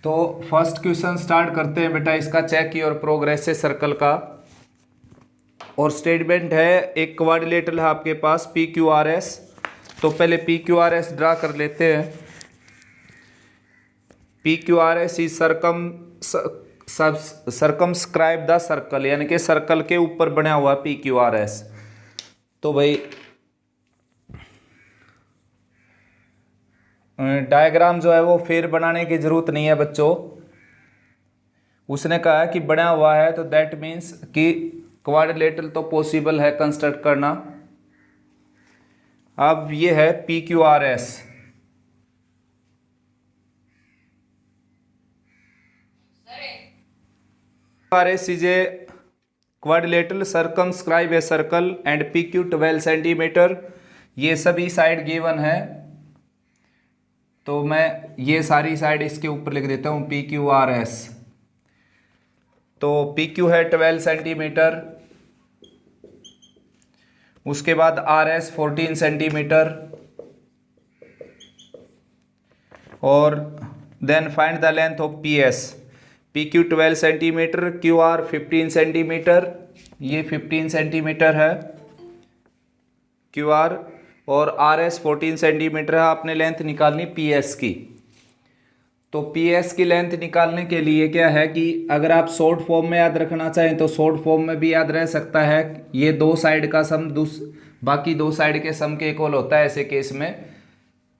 तो first question start करते हैं बेटा इसका। चेक योर प्रोग्रेस से सर्कल का। और स्टेटमेंट है एक क्वाड्रिलेटरल है आपके पास पी क्यू आर एस। तो पहले P Q R S draw कर लेते हैं। P Q R S is circumscribe the circle, यानी कि सर्कल के ऊपर बना हुआ पी क्यू आर एस। तो भाई डायग्राम जो है वो फिर बनाने की जरूरत नहीं है बच्चों। उसने कहा कि बना हुआ है तो दैट मीन्स कि क्वाड्रिलेटरल तो पॉसिबल है कंस्ट्रक्ट करना। अब ये है P Q R S. R S is a quadrilateral circumscribe a circle and P Q 12 centimetre. ये सभी साइड गिवन है, तो मैं ये सारी साइड इसके ऊपर लिख देता हूँ पी क्यू आर एस। तो पी क्यू है 12 सेंटीमीटर, उसके बाद आर एस 14 सेंटीमीटर, और then find the length of P S. P Q 12 centimetre, Q R 15 centimetre, ये 15 सेंटीमीटर है क्यू आर, और आर एस 14 सेंटीमीटर है। आपने लेंथ निकालनी पी एस की। तो पी एस की लेंथ निकालने के लिए क्या है कि अगर आप शॉर्ट फॉर्म में याद रखना चाहें तो शॉर्ट फॉर्म में भी याद रह सकता है। ये दो साइड का सम बाकी दो साइड के सम के इक्वल होता है ऐसे केस में,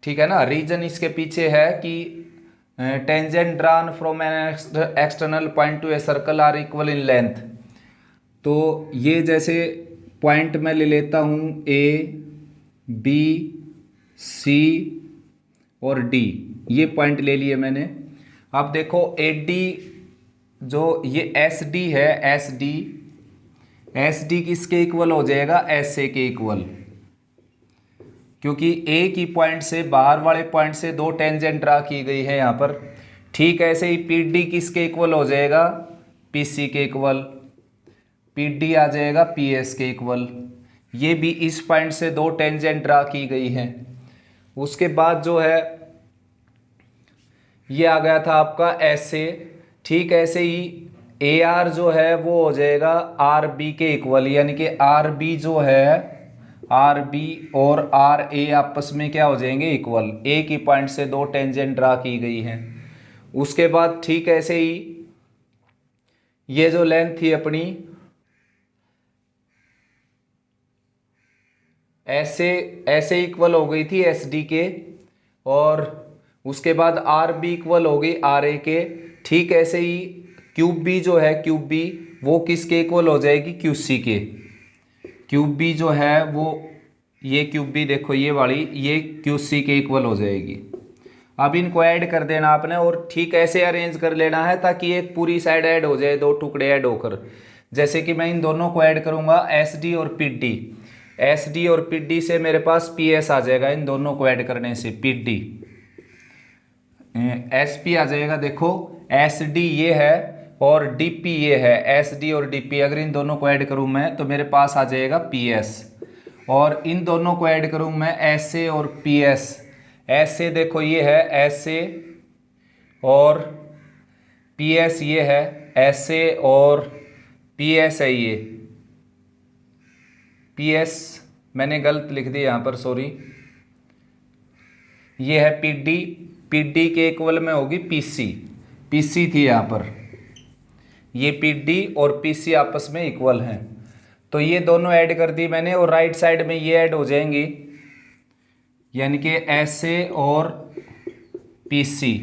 ठीक है ना। रीजन इसके पीछे है कि tangent drawn from an external point to a circle are equal in length. तो ये जैसे पॉइंट मैं ले लेता हूँ ए बी सी और डी, ये पॉइंट ले लिए मैंने। अब देखो ए डी जो ये एस डी है, एस डी किसके इक्वल हो जाएगा, एस ए के इक्वल, क्योंकि ए की पॉइंट से बाहर वाले पॉइंट से दो टेंजेंट ड्रा की गई है यहाँ पर। ठीक ऐसे ही पी डी किसके इक्वल हो जाएगा, पी सी के इक्वल, पी डी आ जाएगा पी एस के इक्वल। ये भी इस पॉइंट से दो टेंजेंट ड्रा की गई हैं। उसके बाद जो है ये आ गया था आपका एस ए। ठीक ऐसे ही ए आर जो है वो हो जाएगा आर बी के इक्वल, यानी कि आर बी जो है, आर बी और आर ए आपस में क्या हो जाएंगे, इक्वल। ए की पॉइंट से दो टेंजेंट ड्रा की गई हैं। उसके बाद ठीक ऐसे ही ये जो लेंथ थी अपनी ऐसे इक्वल हो गई थी एस डी के, और उसके बाद आर बी इक्वल हो गई आर ए के। ठीक ऐसे ही क्यूब बी जो है, क्यूब बी वो किसके इक्वल हो जाएगी, क्यू सी के। क्यूब बी जो है वो ये क्यूब बी देखो ये वाली, ये क्यू सी के इक्वल हो जाएगी। अब इनको ऐड कर देना आपने, और ठीक ऐसे अरेंज कर लेना है ताकि एक पूरी साइड ऐड हो जाए, दो टुकड़े ऐड होकर। जैसे कि मैं इन दोनों को ऐड करूंगा एस डी और पी डी, एस डी और पी डी से मेरे पास पी एस आ जाएगा। इन दोनों को ऐड करने से पी डी एस पी आ जाएगा। देखो एस डी ये है और डी पी ये है, एस डी और डी पी। अगर इन दोनों को ऐड करूं मैं तो मेरे पास आ जाएगा पी एस, और इन दोनों को ऐड करूं मैं एस ए और पी एस। एस ए देखो ये है एस ए, और पी एस ये है एस ए और पी एस है ये पी एस। मैंने गलत लिख दिया यहाँ पर, सॉरी। ये है पी डी, पी डी के इक्वल में होगी पी सी, पी सी थी यहाँ पर। ये पी डी और पी सी आपस में इक्वल हैं, तो ये दोनों ऐड कर दी मैंने, और राइट साइड में ये ऐड हो जाएंगी, यानी कि एस ए और पी सी,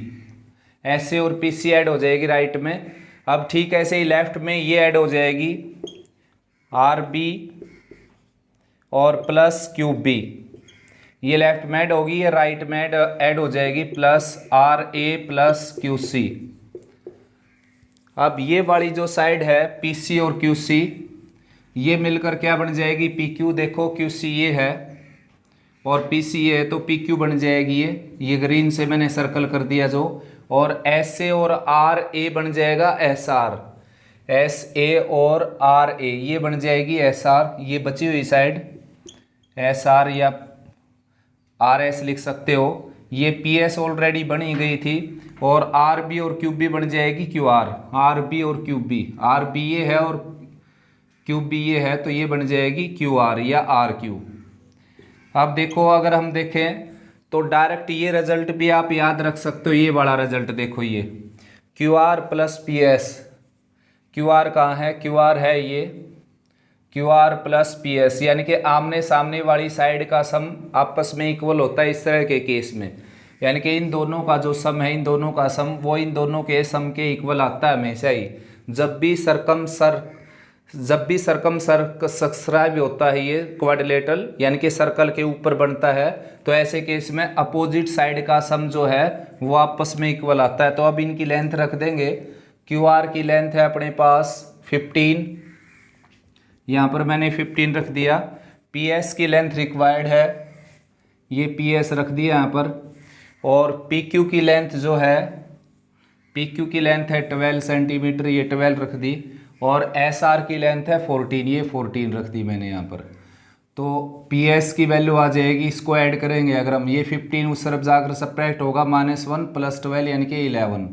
एस ए और पी सी ऐड हो जाएगी राइट में। अब ठीक ऐसे ही लेफ्ट में ये ऐड हो जाएगी आर बी और प्लस क्यूब बी। ये लेफ्ट में ऐड होगी, ये राइट में ऐड हो जाएगी plus R A plus Q C. अब ये वाली जो साइड है पी सी और क्यू सी, ये मिलकर क्या बन जाएगी, पी क्यू। देखो क्यू सी ये है और पी सी ये है, तो पी क्यू बन जाएगी ये ग्रीन से मैंने सर्कल कर दिया जो। और एस ए और आर ए बन जाएगा एस आर, एस ए और आर ए ये बन जाएगी एस आर। ये बची हुई साइड एस आर या आर एस लिख सकते हो। ये पी एस ऑलरेडी बनी गई थी। और आर बी और क्यूब बी बन जाएगी क्यू आर। आर बी और क्यूब बी, आर बी ये है और क्यूब बी ये है, तो ये बन जाएगी क्यू आर या आर क्यू। अब देखो अगर हम देखें तो डायरेक्ट ये रिजल्ट भी आप याद रख सकते हो। ये वाला रिजल्ट देखो, ये Q R plus P S, Q R कहाँ है, क्यू आर है ये Q R plus P S, यानी कि आमने सामने वाली साइड का सम आपस में इक्वल होता है इस तरह के केस में। यानी कि इन दोनों का जो सम है, इन दोनों का सम वो इन दोनों के सम के इक्वल आता है हमेशा ही। जब भी सर्कमस्क्राइब होता है ये क्वाड्रिलेटरल, यानी कि सर्कल के ऊपर बनता है, तो ऐसे केस में अपोजिट साइड का सम जो है वो आपस में इक्वल आता है। तो अब इनकी लेंथ रख देंगे। क्यू आर की लेंथ है अपने पास 15, यहाँ पर मैंने 15 रख दिया। पी एस की लेंथ रिक्वायर्ड है, ये पी एस रख दिया यहाँ पर। और पी क्यू की लेंथ जो है, पी क्यू की लेंथ है 12 सेंटीमीटर, ये 12 रख दी। और एस आर की लेंथ है 14, ये 14 रख दी मैंने यहाँ पर। तो पी एस की वैल्यू आ जाएगी, इसको ऐड करेंगे अगर हम, ये 15 उस तरफ जाकर सब्ट्रैक्ट होगा, -1 + 12 यानी कि 11।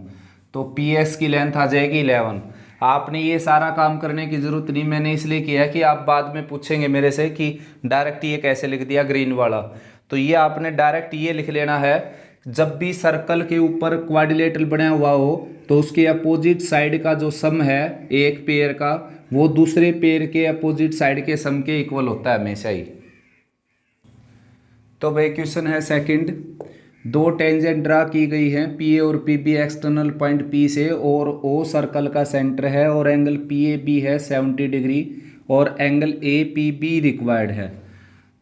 तो पी एस की लेंथ आ जाएगी 11। आपने ये सारा काम करने की ज़रूरत नहीं, मैंने इसलिए किया कि आप बाद में पूछेंगे मेरे से कि डायरेक्ट ये कैसे लिख दिया ग्रीन वाला। तो ये आपने डायरेक्ट ये लिख लेना है, जब भी सर्कल के ऊपर क्वाड्रिलेटरल बना हुआ हो तो उसके अपोजिट साइड का जो सम है एक पेयर का, वो दूसरे पेयर के अपोजिट साइड के सम के इक्वल होता है हमेशा ही। तो भाई क्वेश्चन है सेकंड, दो टेंजेंट ड्रा की गई हैं पी ए और P B external point P से, और ओ सर्कल का सेंटर है, और एंगल पी ए बी है 70 डिग्री, और angle A P be required है।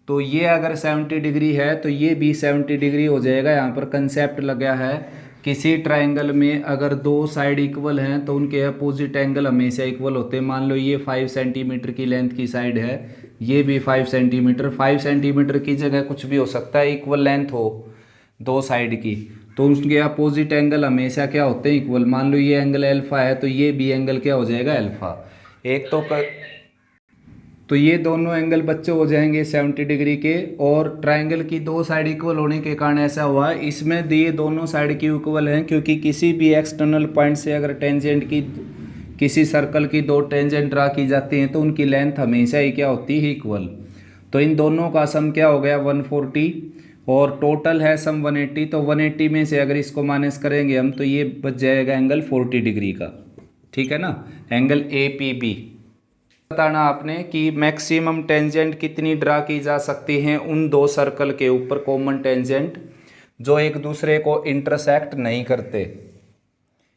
तो ये अगर 70 डिग्री है तो ये भी 70 डिग्री हो जाएगा। यहाँ पर कंसेप्ट लगा है, किसी ट्रायंगल में अगर दो साइड इक्वल हैं तो उनके अपोजिट एंगल हमेशा इक्वल होते हैं। मान लो ये 5 सेंटीमीटर की लेंथ की साइड है, ये भी 5 सेंटीमीटर, 5 सेंटीमीटर की जगह कुछ भी हो सकता है, इक्वल लेंथ हो दो साइड की, तो उसके अपोजिट एंगल हमेशा क्या होते हैं, इक्वल। मान लो ये एंगल अल्फा है तो ये भी एंगल क्या हो जाएगा, अल्फा। एक तो ये दोनों एंगल बच्चे हो जाएंगे 70 डिग्री के, और ट्रायंगल की दो साइड इक्वल होने के कारण ऐसा हुआ। इसमें ये दोनों साइड की इक्वल हैं क्योंकि किसी भी एक्सटर्नल पॉइंट से अगर टेंजेंट की, किसी सर्कल की दो टेंजेंट ड्रा की जाती हैं तो उनकी लेंथ हमेशा ही क्या होती है, इक्वल। तो इन दोनों का सम क्या हो गया 140, और टोटल है सम 180। तो 180 में से अगर इसको माइनस करेंगे हम तो ये बच जाएगा एंगल 40 डिग्री का, ठीक है ना, एंगल ए पी बी। बताना आपने कि मैक्सिमम टेंजेंट कितनी ड्रा की जा सकती हैं उन दो सर्कल के ऊपर, कॉमन टेंजेंट जो एक दूसरे को इंटरसेक्ट नहीं करते।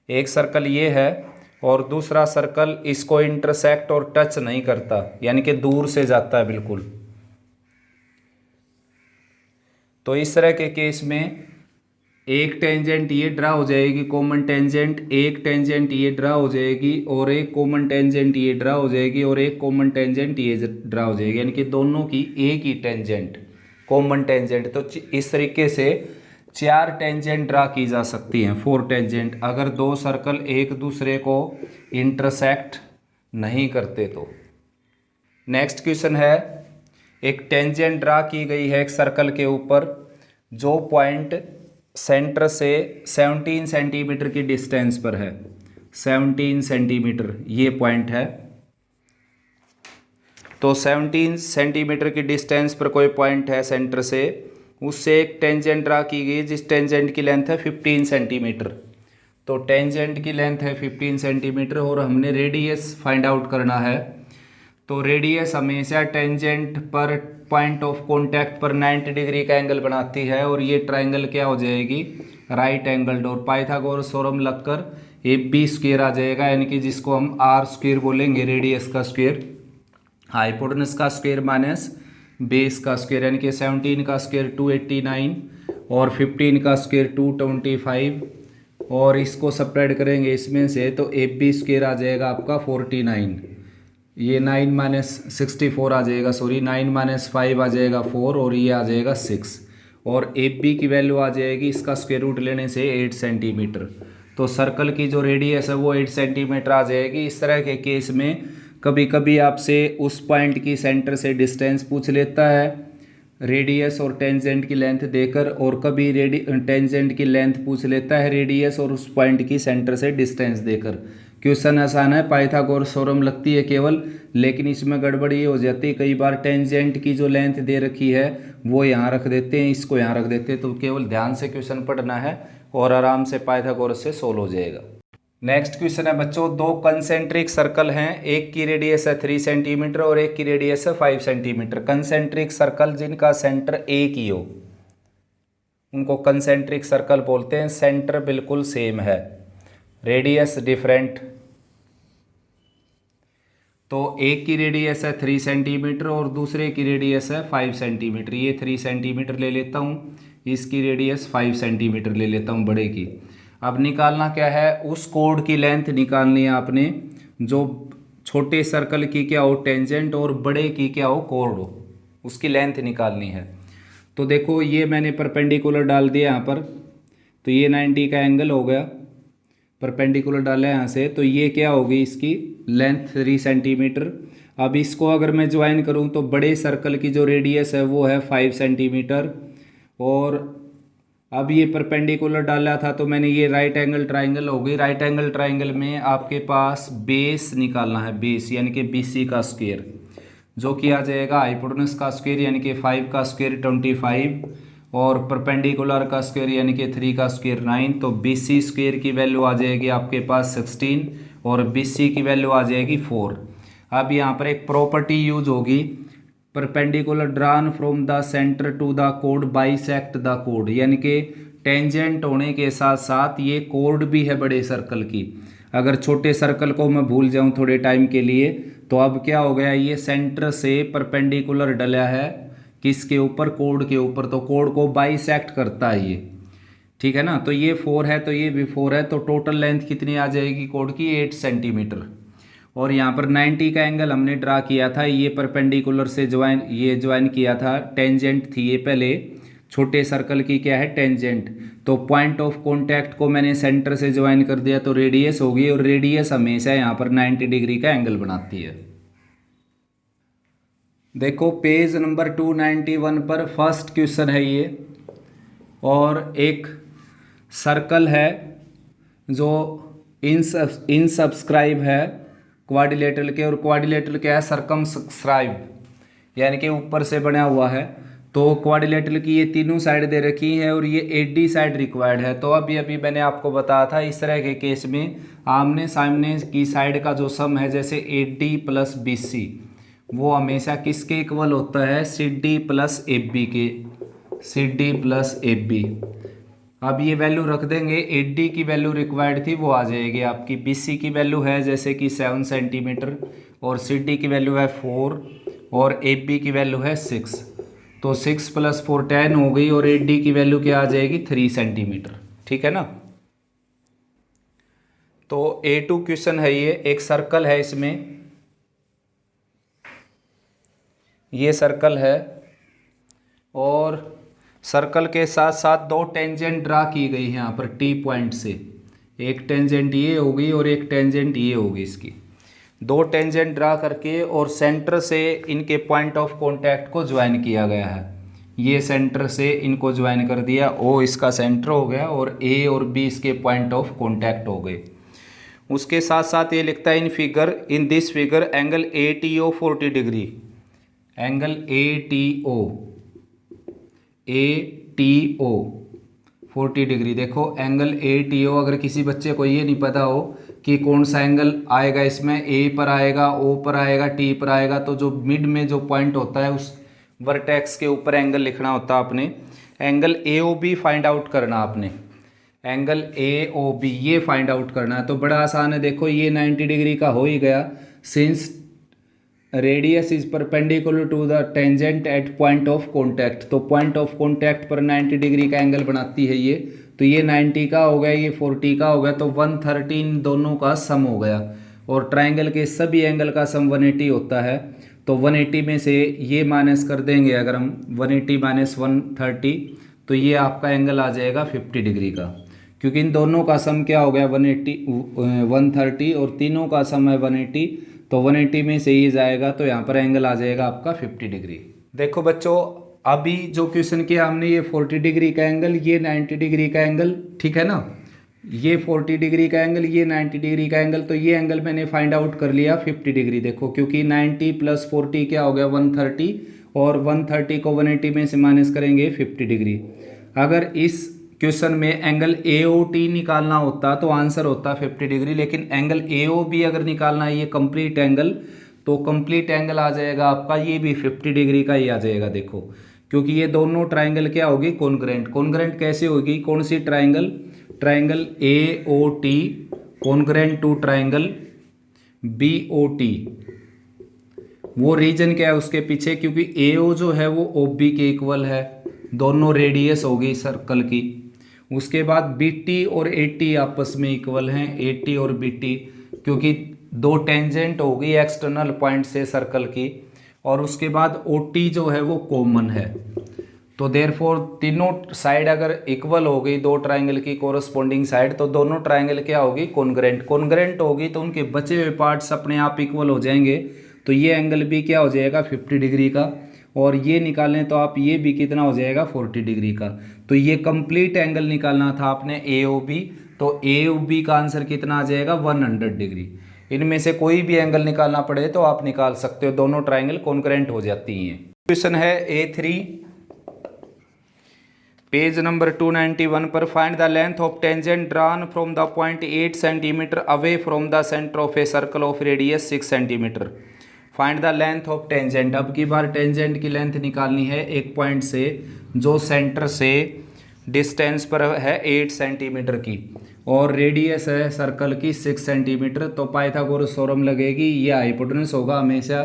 एक सर्कल ये है और दूसरा सर्कल इसको इंटरसेक्ट और टच नहीं करता, यानी कि दूर से जाता है बिल्कुल। तो इस तरह के केस में एक टेंजेंट ये ड्रा हो जाएगी कॉमन टेंजेंट, एक टेंजेंट ये ड्रा हो जाएगी, और एक कॉमन टेंजेंट ये ड्रा हो जाएगी, और एक कॉमन टेंजेंट ये ड्रा हो जाएगी, यानी कि दोनों की एक ही टेंजेंट कॉमन टेंजेंट। तो इस तरीके से 4 टेंजेंट ड्रा की जा सकती हैं, 4 टेंजेंट, अगर दो सर्कल एक दूसरे को इंटरसेक्ट नहीं करते तो। नेक्स्ट क्वेश्चन है, एक टेंजेंट ड्रा की गई है एक सर्कल के ऊपर, जो पॉइंट सेंटर से 17 सेंटीमीटर की डिस्टेंस पर है। 17 सेंटीमीटर ये पॉइंट है। तो 17 सेंटीमीटर की डिस्टेंस पर कोई पॉइंट है सेंटर से, उससे एक टेंजेंट ड्रा की गई जिस टेंजेंट की लेंथ है 15 सेंटीमीटर। तो टेंजेंट की लेंथ है 15 सेंटीमीटर और हमने रेडियस फाइंड आउट करना है। तो रेडियस हमेशा टेंजेंट पर पॉइंट ऑफ कांटेक्ट पर 90 डिग्री का एंगल बनाती है, और ये ट्रायंगल क्या हो जाएगी, राइट एंगल्ड। और पाइथागोरस थ्योरम लगकर ए बी स्क्वायर आ जाएगा, यानी कि जिसको हम आर स्क्वायर बोलेंगे, रेडियस का स्क्वायर, हाइपोटेनस का स्क्वायर माइनस बेस का स्क्वायर, यानी कि 17 का स्क्वायर 289 और 15 का स्क्वायर 225, और इसको सब्ट्रैक्ट करेंगे इसमें से तो ए बी स्क्वायर आ जाएगा आपका 49, ये 9 - 64 आ जाएगा, सॉरी 9 - 5 आ जाएगा 4, और ये आ जाएगा 6, और ए बी की वैल्यू आ जाएगी इसका स्क्वायर रूट लेने से 8 सेंटीमीटर। तो सर्कल की जो रेडियस है वो 8 सेंटीमीटर आ जाएगी। इस तरह के केस में कभी कभी आपसे उस पॉइंट की सेंटर से डिस्टेंस पूछ लेता है, रेडियस और टेंजेंट की लेंथ देकर, और कभी टेंजेंट की लेंथ पूछ लेता है रेडियस और उस पॉइंट की सेंटर से डिस्टेंस देकर। क्वेश्चन आसान है, पाइथागोरस थ्योरम लगती है केवल, लेकिन इसमें गड़बड़ ये हो जाती है कई बार टेंजेंट की जो लेंथ दे रखी है वो यहाँ रख देते हैं, इसको यहाँ रख देते हैं। तो केवल ध्यान से क्वेश्चन पढ़ना है और आराम से पाइथागोरस से सोल्व हो जाएगा। नेक्स्ट क्वेश्चन है बच्चों, दो कंसेंट्रिक सर्कल हैं, एक की रेडियस है 3 सेंटीमीटर और एक की रेडियस है 5 सेंटीमीटर। कंसेंट्रिक सर्कल जिनका सेंटर एक ही हो उनको कंसेंट्रिक सर्कल बोलते हैं। सेंटर बिल्कुल सेम है, रेडियस डिफरेंट। तो एक की रेडियस है 3 सेंटीमीटर और दूसरे की रेडियस है 5 सेंटीमीटर। ये 3 सेंटीमीटर ले लेता हूँ, इसकी रेडियस 5 सेंटीमीटर ले लेता हूँ बड़े की। अब निकालना क्या है, उस कोड की लेंथ निकालनी है आपने जो छोटे सर्कल की क्या हो टेंजेंट और बड़े की क्या हो कोड हो, उसकी लेंथ निकालनी है। तो देखो ये मैंने परपेंडिकुलर डाल दिया यहाँ पर, तो ये 90 का एंगल हो गया, परपेंडिकुलर डाला है यहाँ से, तो ये क्या होगी इसकी लेंथ 3 सेंटीमीटर। अब इसको अगर मैं ज्वाइन करूँ तो बड़े सर्कल की जो रेडियस है वो है 5 सेंटीमीटर, और अब ये परपेंडिकुलर डाला था तो मैंने ये राइट एंगल ट्राइंगल हो गई। राइट एंगल ट्राइंगल में आपके पास बेस निकालना है, बेस यानी कि BC का स्क्वायर, जो कि आ जाएगा हाइपोटेनस का स्क्वायर यानी कि 5 का स्क्वायर 25 और परपेंडिकुलर का स्क्वायर यानी कि 3 का स्क्वायर 9। तो BC स्क्वायर की वैल्यू आ जाएगी आपके पास 16 और BC की वैल्यू आ जाएगी 4। अब यहाँ पर एक प्रॉपर्टी यूज होगी, perpendicular drawn from the centre to the code bisect the code, यानी कि टेंजेंट होने के साथ साथ ये कोड भी है बड़े सर्कल की। अगर छोटे सर्कल को मैं भूल जाऊं थोड़े टाइम के लिए तो अब क्या हो गया, ये सेंटर से परपेंडिकुलर डला है किसके ऊपर, कोड के ऊपर, तो कोड को बाइसेक्ट करता है ये, ठीक है ना। तो ये 4 है तो ये भी 4 है, तो टोटल लेंथ कितनी आ जाएगी कोड की 8 सेंटीमीटर। और यहाँ पर 90 का एंगल हमने ड्रा किया था, ये परपेंडिकुलर से ज्वाइन किया था, टेंजेंट थी ये पहले, छोटे सर्कल की क्या है टेंजेंट। तो पॉइंट ऑफ कांटेक्ट को मैंने सेंटर से ज्वाइन कर दिया तो रेडियस होगी, और रेडियस हमेशा यहाँ पर 90 डिग्री का एंगल बनाती है। देखो पेज नंबर 291 पर फर्स्ट क्वेश्चन है ये, और एक सर्कल है जो इनसब्सक्राइब है क्वाड्रिलेटरल के, और क्वाड्रिलेटरल क्या है सर्कमस्क्राइब यानी कि ऊपर से बना हुआ है। तो क्वाड्रिलेटरल की ये तीनों साइड दे रखी है और ये AD साइड रिक्वायर्ड है। तो अभी मैंने आपको बताया था इस तरह के केस में आमने सामने की साइड का जो सम है जैसे AD प्लस BC वो हमेशा किसके इक्वल होता है, CD प्लस AB के, CD प्लस AB। अब ये वैल्यू रख देंगे, AD की वैल्यू रिक्वायर्ड थी वो आ जाएगी आपकी, BC की वैल्यू है जैसे कि 7 सेंटीमीटर और CD की वैल्यू है 4 और AB की वैल्यू है 6। तो 6 + 4 10 हो गई और AD की वैल्यू क्या आ जाएगी 3 सेंटीमीटर, ठीक है ना। तो A2 क्वेश्चन है ये, एक सर्कल है इसमें, ये सर्कल है और सर्कल के साथ साथ दो टेंजेंट ड्रा की गई है यहाँ पर T पॉइंट से, एक टेंजेंट ये होगी और एक टेंजेंट ये होगी, इसकी दो टेंजेंट ड्रा करके और सेंटर से इनके पॉइंट ऑफ कांटेक्ट को ज्वाइन किया गया है। ये सेंटर से इनको ज्वाइन कर दिया, O इसका सेंटर हो गया और A और B इसके पॉइंट ऑफ कांटेक्ट हो गए। उसके साथ साथ ये लिखता है in this figure angle ATO 40 degree, angle ATO 40 degree. देखो एंगल ATO, अगर किसी बच्चे को ये नहीं पता हो कि कौन सा एंगल आएगा इसमें, A पर आएगा, O पर आएगा, T पर आएगा, तो जो मिड में जो पॉइंट होता है उस वर्टेक्स के ऊपर एंगल लिखना होता है आपने। एंगल AOB फाइंड आउट करना आपने, एंगल AOB ये फाइंड आउट करना है। तो बड़ा आसान है, देखो ये 90 डिग्री का हो ही गया, since radius is perpendicular to the tangent at point of contact. तो पॉइंट ऑफ कांटेक्ट पर 90 डिग्री का एंगल बनाती है ये, तो ये 90 का हो गया, ये 40 का हो गया, तो 130 इन दोनों का सम हो गया। और ट्राइंगल के सभी एंगल का सम 180 होता है, तो 180 में से ये माइनस कर देंगे अगर हम 180 माइनस 130, तो ये आपका एंगल आ जाएगा 50 डिग्री का, क्योंकि इन दोनों का सम क्या हो गया 130 और तीनों का सम है 180, तो 180 में से ये जाएगा तो यहाँ पर एंगल आ जाएगा आपका 50 डिग्री। देखो बच्चों अभी जो क्वेश्चन किया हमने, ये 40 डिग्री का एंगल, ये 90 डिग्री का एंगल, ठीक है ना। ये 40 डिग्री का एंगल, ये 90 डिग्री का एंगल, तो ये एंगल मैंने फाइंड आउट कर लिया 50 डिग्री। देखो क्योंकि 90 + 40 क्या हो गया 130, और 130 को 180 में से माइनस करेंगे 50 डिग्री। अगर इस क्वेश्चन में एंगल AOT निकालना होता तो आंसर होता 50 डिग्री, लेकिन एंगल AOB अगर निकालना है, ये कंप्लीट एंगल, तो कंप्लीट एंगल आ जाएगा आपका, ये भी 50 डिग्री का ही आ जाएगा। देखो क्योंकि ये दोनों ट्राइंगल क्या होगी, कॉन्ग्रेंट। कॉन्ग्रेंट कैसे होगी, कौन सी triangle, triangle AOT congruent to triangle BOT। वो रीजन क्या है उसके पीछे, क्योंकि AO जो है वो OB के इक्वल है, दोनों रेडियस होगी सर्कल की। उसके बाद BT और AT आपस में इक्वल हैं, AT और BT, क्योंकि दो टेंजेंट होगी एक्सटर्नल पॉइंट से सर्कल की। और उसके बाद OT जो है वो कॉमन है। तो देयरफॉर तीनों साइड अगर इक्वल हो गई, दो ट्राइंगल की कोरस्पॉन्डिंग साइड, तो दोनों ट्राइंगल क्या होगी, कॉन्ग्रेंट। कॉन्ग्रेंट होगी तो उनके बचे हुए पार्ट्स अपने आप इक्वल हो जाएंगे, तो ये एंगल भी क्या हो जाएगा 50 डिग्री का। और ये निकालें तो आप ये भी कितना हो जाएगा 40 डिग्री का। तो ये कंप्लीट एंगल निकालना था आपने AOB, तो AOB का आंसर कितना आ जाएगा 100 डिग्री। इनमें से कोई भी एंगल निकालना पड़े तो आप निकाल सकते हो, दोनों ट्राइंगल कॉन्ग्रेंट हो जाती हैं। क्वेश्चन है A3 पेज नंबर 291 पर, find the length of tangent drawn from the point 8 centimetre away from the centre of a circle of radius 6 centimetre. Find the length of tangent. अब की बार tangent की length निकालनी है एक point से जो centre से डिस्टेंस पर है 8 सेंटीमीटर की, और रेडियस है सर्कल की 6 सेंटीमीटर। तो पाइथागोरस थ्योरम लगेगी, ये हाइपोटेनस होगा हमेशा।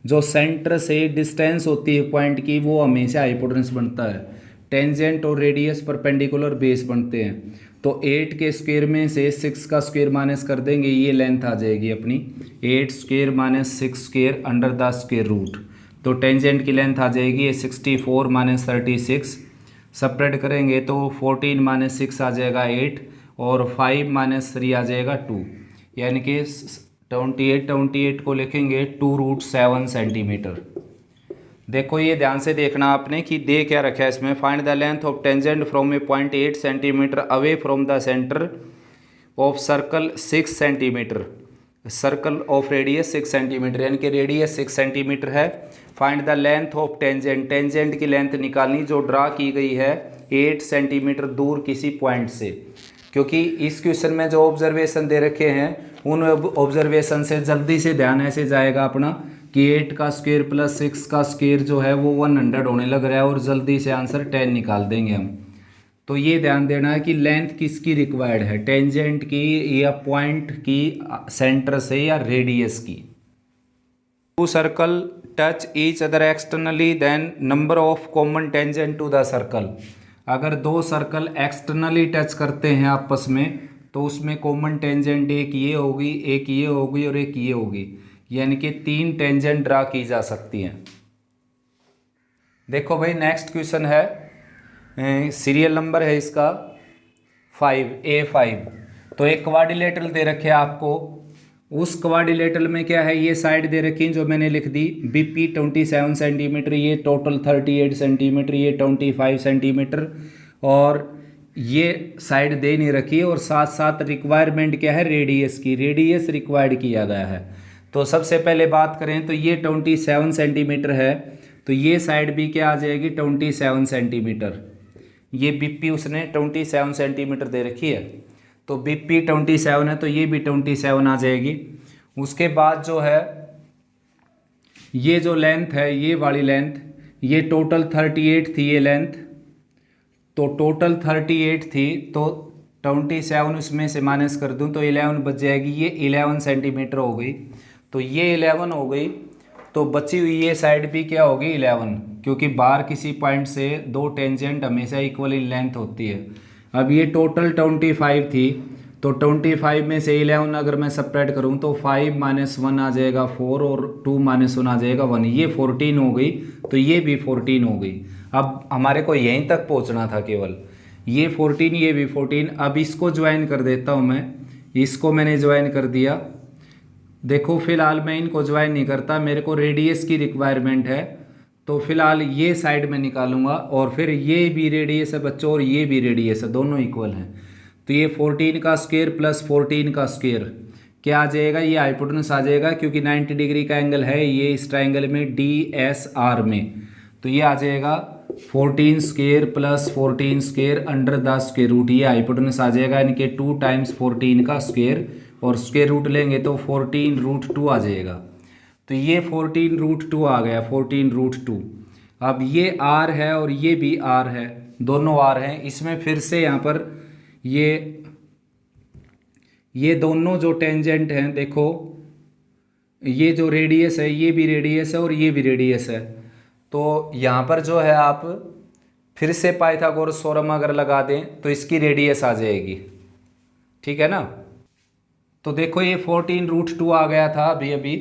जो सेंटर से डिस्टेंस होती है पॉइंट की, वो हमेशा हाइपोटेनस बनता है। टेंजेंट और रेडियस परपेंडिकुलर बेस बनते हैं। तो 8 के स्क्वायर में से 6 का स्क्वायर माइनस कर देंगे, ये लेंथ आ जाएगी अपनी 8 square minus 6 square under the square root. तो टेंजेंट की लेंथ आ जाएगी ये 64 माइनस 36, सेपरेट करेंगे तो 14 माइनस 6 आ जाएगा 8, और 5 माइनस 3 आ जाएगा 2, यानी कि 28 को लिखेंगे 2√7 सेंटीमीटर। देखो ये ध्यान से देखना आपने कि दे क्या रखा है इसमें, find the length of tangent from A point 8 centimetre away from the centre of circle 6 centimetre, circle of radius 6 centimetre, यानी कि रेडियस 6 सेंटीमीटर है। Find the length of tangent, tangent की लेंथ निकालनी जो ड्रा की गई है 8 सेंटीमीटर दूर किसी पॉइंट से। क्योंकि इस क्वेश्चन में जो ऑब्जर्वेशन दे रखे हैं उन ऑब्जर्वेशन से जल्दी से ध्यान ऐसे जाएगा अपना कि 8 का स्क्वायर प्लस 6 का स्क्वायर जो है वो 100 होने लग रहा है, और जल्दी से आंसर 10 निकाल देंगे हम। तो ये ध्यान देना है कि लेंथ किसकी रिक्वायर्ड है, टेंजेंट की या पॉइंट की, सेंटर से या रेडियस की। Two circle touch each other externally then number of common tangent to the circle. अगर दो सर्कल एक्सटर्नली टच करते हैं आपस में, तो उसमें कॉमन टेंजेंट एक ये होगी, एक ये होगी और एक ये होगी, यानी कि 3 टेंजेंट ड्रा की जा सकती हैं। देखो भाई नेक्स्ट क्वेश्चन है, सीरियल नंबर है इसका 5A5। तो एक क्वाड्रिलेटरल दे रखे आपको, उस क्वाड्रिलेटरल में क्या है, ये साइड दे रखी जो मैंने लिख दी, BP 27 सेंटीमीटर, ये टोटल 38 सेंटीमीटर, ये 25 सेंटीमीटर, और ये साइड दे नहीं रखी, और साथ साथ रिक्वायरमेंट क्या है रेडियस की, रेडियस रिक्वायर्ड किया गया है। तो सबसे पहले बात करें तो ये 27 सेंटीमीटर है, तो ये साइड भी क्या आ जाएगी 27 सेंटीमीटर। ये BP उसने 27 सेंटीमीटर दे रखी है, तो BP 27 है तो ये भी 27 आ जाएगी। उसके बाद जो है ये जो लेंथ है, ये वाली लेंथ, ये टोटल 38 थी ये लेंथ, तो टोटल 38 थी, तो 27 उसमें से माइनस कर दूं तो 11 बच जाएगी, ये 11 सेंटीमीटर हो गई। तो ये 11 हो गई, तो बची हुई ये साइड भी क्या होगी 11, क्योंकि बाहर किसी पॉइंट से दो टेंजेंट हमेशा इक्वल इन लेंथ होती है। अब ये टोटल 25 थी, तो 25 में से 11 अगर मैं सेपरेट करूं तो 5 - 1 आ जाएगा 4, और 2 - 1 आ जाएगा 1, ये 14 हो गई, तो ये भी 14 हो गई। अब हमारे को यहीं तक पहुंचना था केवल, ये 14 ये भी 14। अब इसको ज्वाइन कर देता हूं मैं, इसको मैंने ज्वाइन कर दिया। देखो फिलहाल मैं इनको ज्वाइन नहीं करता, मेरे को रेडियस की रिक्वायरमेंट है, तो फिलहाल ये साइड में निकालूंगा और फिर ये भी रेडियस है बच्चों और ये भी रेडियस है, दोनों इक्वल हैं। तो ये 14 का स्क्वायर प्लस 14 का स्क्वायर क्या आ जाएगा, ये हाइपोटेनस आ जाएगा क्योंकि 90 डिग्री का एंगल है ये इस ट्राइंगल में DSR में। तो ये आ जाएगा 14 square plus 14 square under the square root, ये हाइपोटेनस आ जाएगा, यानी कि 2 टाइम्स 14 का स्क्वायर और स्क्वायर रूट लेंगे तो 14√2 आ जाएगा। तो ये 14√2 आ गया, 14√2। अब ये R है और ये भी R है, दोनों R हैं। इसमें फिर से यहाँ पर ये दोनों जो टेंजेंट हैं, देखो ये जो रेडियस है ये भी रेडियस है और ये भी रेडियस है। तो यहाँ पर जो है आप फिर से पाइथागोरस थ्योरम अगर लगा दें तो इसकी रेडियस आ जाएगी, ठीक है ना। तो देखो ये 14√2 आ गया था अभी,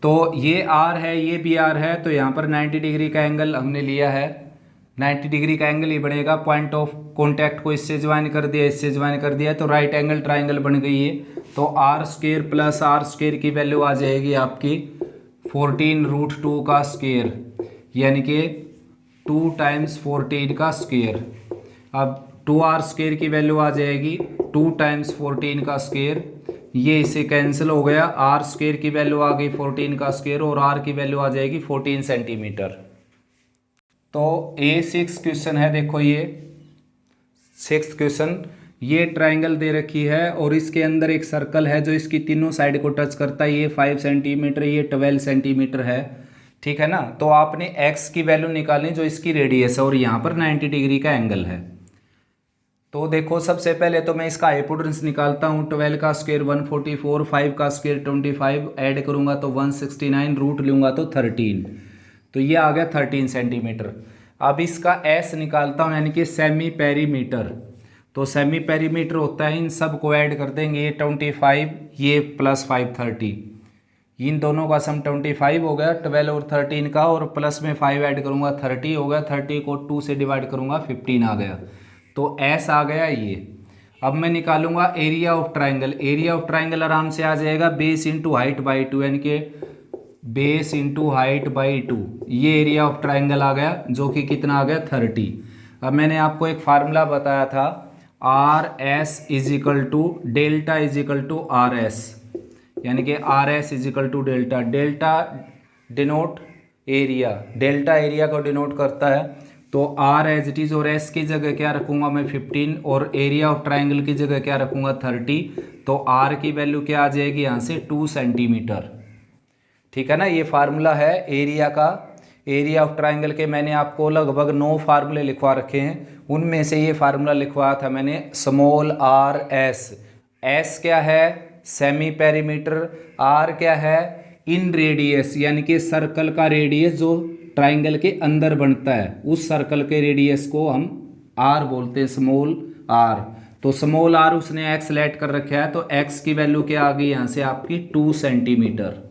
तो ये R है ये भी R है, तो यहाँ पर 90 डिग्री का एंगल हमने लिया है, 90 डिग्री का एंगल ही बनेगा। पॉइंट ऑफ कॉन्टैक्ट को इससे ज्वाइन कर दिया, इससे ज्वाइन कर दिया, तो राइट एंगल ट्राइंगल बन गई है। तो R square plus R square की वैल्यू आ जाएगी आपकी 14√2 का स्क्वायर, यानी कि 2 टाइम्स 14 का स्क्वायर। अब 2R स्क्वायर की वैल्यू आ जाएगी 2 टाइम्स 14 का स्क्वायर, ये इससे कैंसिल हो गया। R स्क्वायर की वैल्यू आ गई 14 का स्क्वायर और R की वैल्यू आ जाएगी 14 सेंटीमीटर। तो A6 क्वेश्चन है, देखो ये 6th क्वेश्चन, ये ट्राइंगल दे रखी है और इसके अंदर एक सर्कल है जो इसकी तीनों साइड को टच करता है। ये 5 सेंटीमीटर, ये 12 सेंटीमीटर है, ठीक है ना। तो आपने x की वैल्यू निकालनी जो इसकी रेडियस है और यहाँ पर 90 डिग्री का एंगल है। तो देखो सबसे पहले तो मैं इसका हाइपोटेनस निकालता हूँ। 12 का स्क्वायर 144, 5 का स्क्वायर 25, ऐड करूँगा तो 169, रूट लूँगा तो 13, तो ये आ गया 13 सेंटीमीटर। अब इसका S निकालता हूँ, यानी कि सेमी पेरीमीटर। तो सेमी पेरीमीटर होता है, इन सब को ऐड कर देंगे, ये 25, ये प्लस 5 30, इन दोनों का सम 25 हो गया, 12 और 13 का, और प्लस में 5 ऐड करूँगा 30 हो गया, 30 को 2 से डिवाइड करूँगा 15 आ गया। तो S आ गया ये। अब मैं निकालूंगा area of triangle. Area of triangle आराम से आ जाएगा बेस इंटू हाइट बाई 2, यानी कि बेस इंटू हाइट बाई 2, ये एरिया ऑफ ट्राइंगल आ गया, जो कि कितना आ गया 30। अब मैंने आपको एक फार्मूला बताया था, RS is equal to delta is equal to RS, यानी कि RS is equal to delta. Delta denote area, delta area को डिनोट करता है। तो R एज इट इज और S की जगह क्या रखूंगा मैं 15 और एरिया ऑफ ट्राइंगल की जगह क्या रखूंगा 30। तो R की वैल्यू क्या आ जाएगी यहाँ से 2 सेंटीमीटर, ठीक है ना। ये फार्मूला है एरिया का। एरिया ऑफ ट्राइंगल के मैंने आपको लगभग 9 फार्मूले लिखवा रखे हैं, उनमें से ये फार्मूला लिखवाया था मैंने, स्मॉल RS। S क्या है सेमी पेरीमीटर, R क्या है इन रेडियस, यानी कि सर्कल का रेडियस जो ट्राइंगल के अंदर बनता है, उस सर्कल के रेडियस को हम R बोलते हैं, स्मॉल R। तो स्मॉल R उसने X लेट कर रखा है, तो X की वैल्यू क्या आ गई यहाँ से आपकी 2 सेंटीमीटर।